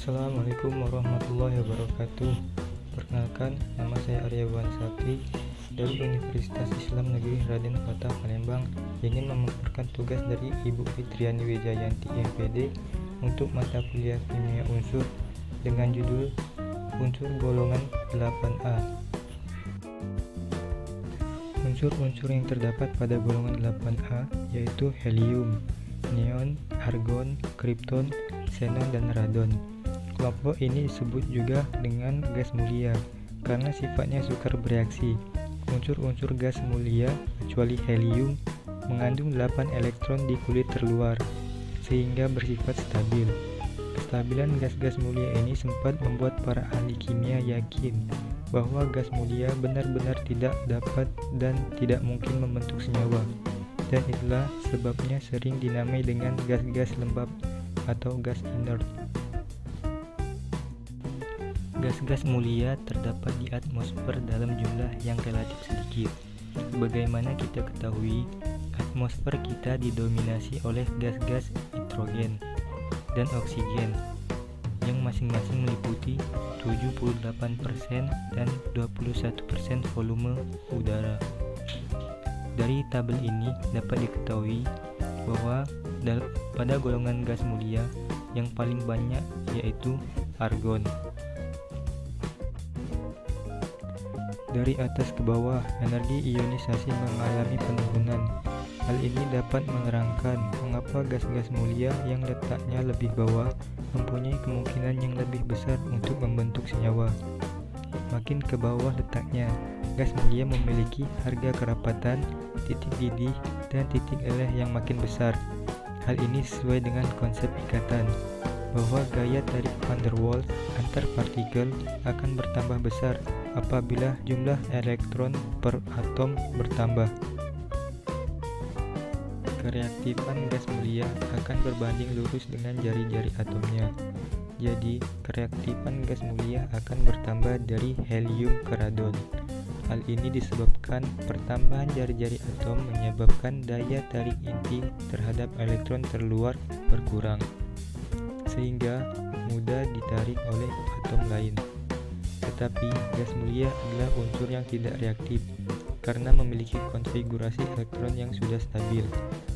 Assalamualaikum warahmatullahi wabarakatuh. Perkenalkan, nama saya Aryawan Sakti dari Universitas Islam Negeri Raden Fatah Palembang. Ingin memaparkan tugas dari Ibu Fitriani Wijayanti MPD untuk mata kuliah kimia unsur dengan judul Unsur golongan 8A. Unsur-unsur yang terdapat pada golongan 8A yaitu helium, neon, argon, krypton, xenon, dan radon. Kelompok ini disebut juga dengan gas mulia karena sifatnya sukar bereaksi. Unsur-unsur gas mulia kecuali helium mengandung 8 elektron di kulit terluar sehingga bersifat stabil. Kestabilan gas-gas mulia ini sempat membuat para ahli kimia yakin bahwa gas mulia benar-benar tidak dapat dan tidak mungkin membentuk senyawa, dan itulah sebabnya sering dinamai dengan gas-gas lembab atau gas inert. Gas-gas mulia terdapat di atmosfer dalam jumlah yang relatif sedikit. Sebagaimana kita ketahui, atmosfer kita didominasi oleh gas-gas nitrogen dan oksigen yang masing-masing meliputi 78% dan 21% volume udara. Dari tabel ini dapat diketahui bahwa pada golongan gas mulia yang paling banyak yaitu argon. Dari atas ke bawah, energi ionisasi mengalami penurunan. Hal ini dapat menerangkan mengapa gas-gas mulia yang letaknya lebih bawah mempunyai kemungkinan yang lebih besar untuk membentuk senyawa. Makin ke bawah letaknya, gas mulia memiliki harga kerapatan, titik didih, dan titik eleh yang makin besar. Hal ini sesuai dengan konsep ikatan, bahwa gaya tarik van der Waals antar partikel akan bertambah besar apabila jumlah elektron per atom bertambah. Kereaktifan gas mulia akan berbanding lurus dengan jari-jari atomnya. Jadi, kereaktifan gas mulia akan bertambah dari helium ke radon. Hal ini disebabkan pertambahan jari-jari atom menyebabkan daya tarik inti terhadap elektron terluar berkurang, sehingga mudah ditarik oleh atom lain. Tetapi, gas mulia adalah unsur yang tidak reaktif karena memiliki konfigurasi elektron yang sudah stabil.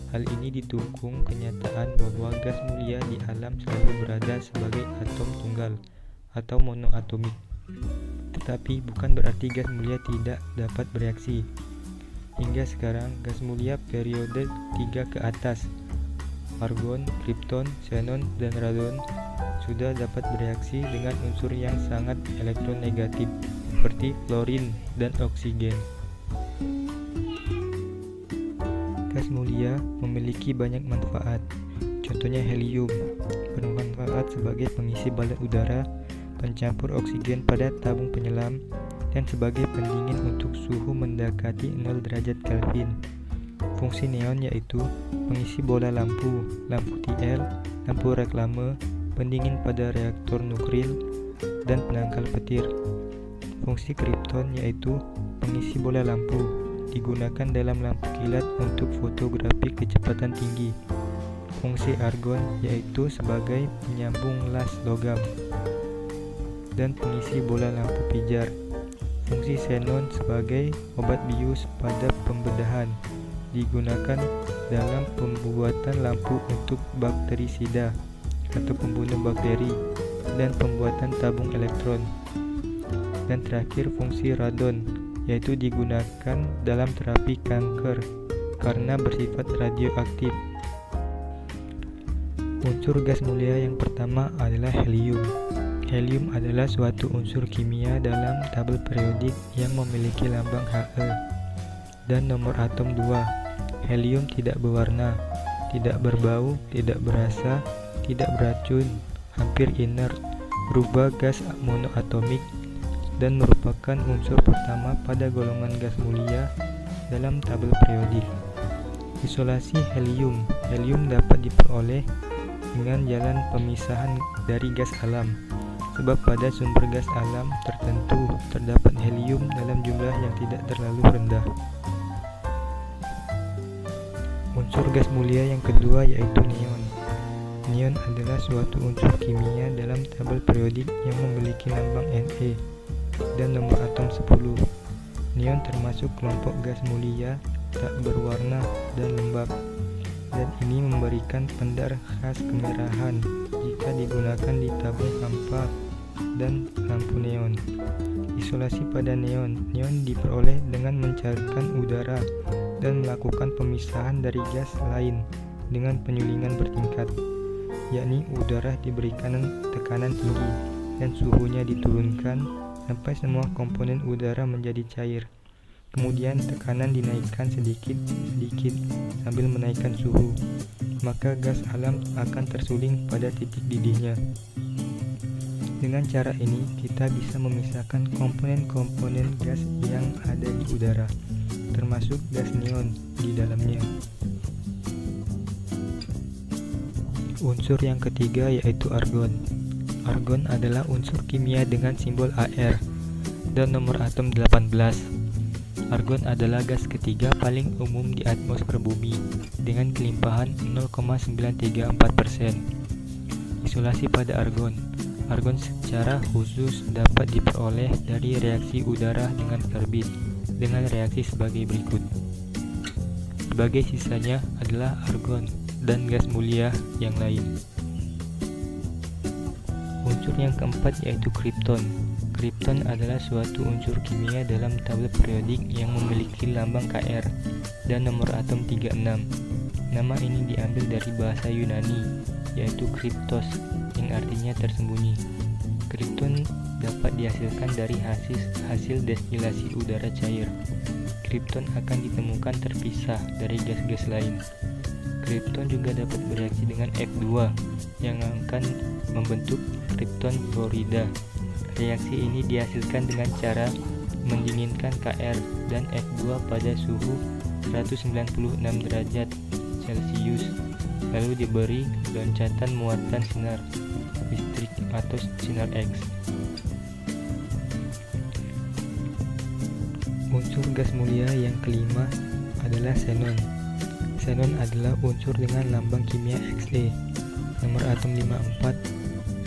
Hal ini didukung kenyataan bahwa gas mulia di alam selalu berada sebagai atom tunggal atau monoatomik. Tetapi bukan berarti gas mulia tidak dapat bereaksi. Hingga sekarang, gas mulia periode 3 ke atas, argon, krypton, xenon, dan radon, sudah dapat bereaksi dengan unsur yang sangat elektronegatif seperti fluorin dan oksigen. Gas mulia memiliki banyak manfaat. Contohnya helium bermanfaat sebagai pengisi balon udara, pencampur oksigen pada tabung penyelam, dan sebagai pendingin untuk suhu mendekati 0 derajat Kelvin. Fungsi neon yaitu pengisi bola lampu, lampu TL, lampu reklame, pendingin pada reaktor nuklir, dan penangkal petir. Fungsi krypton yaitu pengisi bola lampu, digunakan dalam lampu kilat untuk fotografi kecepatan tinggi. Fungsi argon yaitu sebagai penyambung las logam dan pengisi bola lampu pijar. Fungsi xenon sebagai obat bius pada pembedahan, digunakan dalam pembuatan lampu untuk bakterisida atau pembunuh bakteri dan pembuatan tabung elektron. Dan terakhir, fungsi radon yaitu digunakan dalam terapi kanker karena bersifat radioaktif. Unsur gas mulia yang pertama adalah helium. Helium adalah suatu unsur kimia dalam tabel periodik yang memiliki lambang He dan nomor atom 2. Helium tidak berwarna, tidak berbau, tidak berasa, tidak beracun, hampir inert, berubah gas monoatomik, dan merupakan unsur pertama pada golongan gas mulia dalam tabel periodik. Isolasi helium. Helium dapat diperoleh dengan jalan pemisahan dari gas alam, sebab pada sumber gas alam tertentu terdapat helium dalam jumlah yang tidak terlalu rendah. Unsur gas mulia yang kedua yaitu neon. Neon adalah suatu unsur kimia dalam tabel periodik yang memiliki lambang Ne dan nomor atom 10. Neon termasuk kelompok gas mulia, tak berwarna dan lembab, dan ini memberikan pendar khas kemerahan jika digunakan di tabung hampa dan lampu neon. Isolasi pada neon. Neon diperoleh dengan mencairkan udara dan melakukan pemisahan dari gas lain dengan penyulingan bertingkat, yakni udara diberikan tekanan tinggi dan suhunya diturunkan sampai semua komponen udara menjadi cair. Kemudian tekanan dinaikkan sedikit-sedikit sambil menaikkan suhu, maka gas alam akan tersuling pada titik didihnya. Dengan cara ini, kita bisa memisahkan komponen-komponen gas yang ada di udara, termasuk gas neon di dalamnya. Unsur yang ketiga yaitu argon. Argon adalah unsur kimia dengan simbol Ar dan nomor atom 18. Argon adalah gas ketiga paling umum di atmosfer bumi dengan kelimpahan 0,934%. Isolasi pada argon. Argon secara khusus dapat diperoleh dari reaksi udara dengan karbid dengan reaksi sebagai berikut. Sebagai sisanya adalah argon dan gas mulia yang lain. Unsur yang keempat yaitu kripton. Kripton adalah suatu unsur kimia dalam tabel periodik yang memiliki lambang Kr dan nomor atom 36. Nama ini diambil dari bahasa Yunani, yaitu kriptos, yang artinya tersembunyi. Kripton dapat dihasilkan dari hasil destilasi udara cair. Kripton akan ditemukan terpisah dari gas-gas lain. Kripton juga dapat bereaksi dengan F2 yang akan membentuk kripton fluorida. Reaksi ini dihasilkan dengan cara mendinginkan Kr dan F2 pada suhu 196 derajat Celcius, lalu diberi loncatan muatan sinar listrik atau sinar X. Unsur gas mulia yang kelima adalah xenon. Xenon adalah unsur dengan lambang kimia Xe, nomor atom 54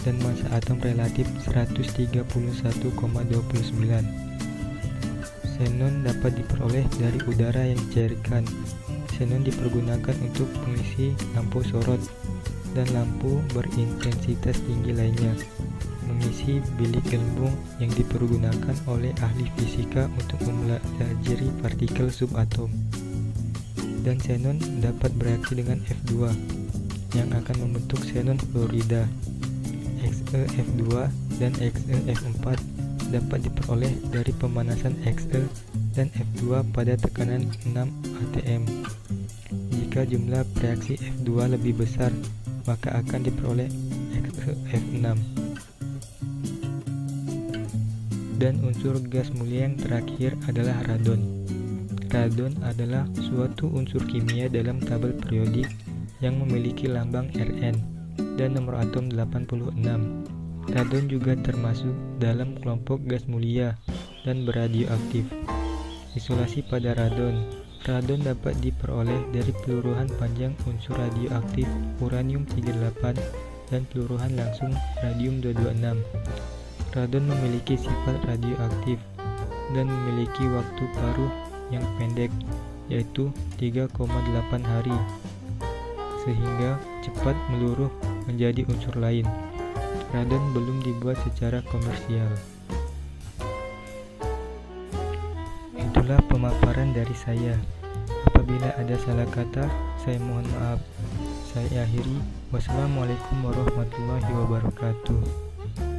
dan massa atom relatif 131,29. Xenon dapat diperoleh dari udara yang dicairkan. Xenon dipergunakan untuk pengisi lampu sorot dan lampu berintensitas tinggi lainnya, mengisi bilik gelembung yang dipergunakan oleh ahli fisika untuk mempelajari partikel subatom. Dan xenon dapat bereaksi dengan F2 yang akan membentuk xenon fluorida. XeF2 dan XeF4 dapat diperoleh dari pemanasan Xe dan F2 pada tekanan 6 atm. Jika jumlah reaksi F2 lebih besar, maka akan diperoleh XeF6. Dan unsur gas mulia yang terakhir adalah radon. Radon adalah suatu unsur kimia dalam tabel periodik yang memiliki lambang Rn dan nomor atom 86. Radon juga termasuk dalam kelompok gas mulia dan beradioaktif. Isolasi pada radon. Radon dapat diperoleh dari peluruhan panjang unsur radioaktif uranium 38 dan peluruhan langsung radium 226. Radon memiliki sifat radioaktif dan memiliki waktu paruh yang pendek, yaitu 3,8 hari, sehingga cepat meluruh menjadi unsur lain. Radon belum dibuat secara komersial. Itulah pemaparan dari saya. Apabila ada salah kata, saya mohon maaf. Saya akhiri. Wassalamualaikum warahmatullahi wabarakatuh.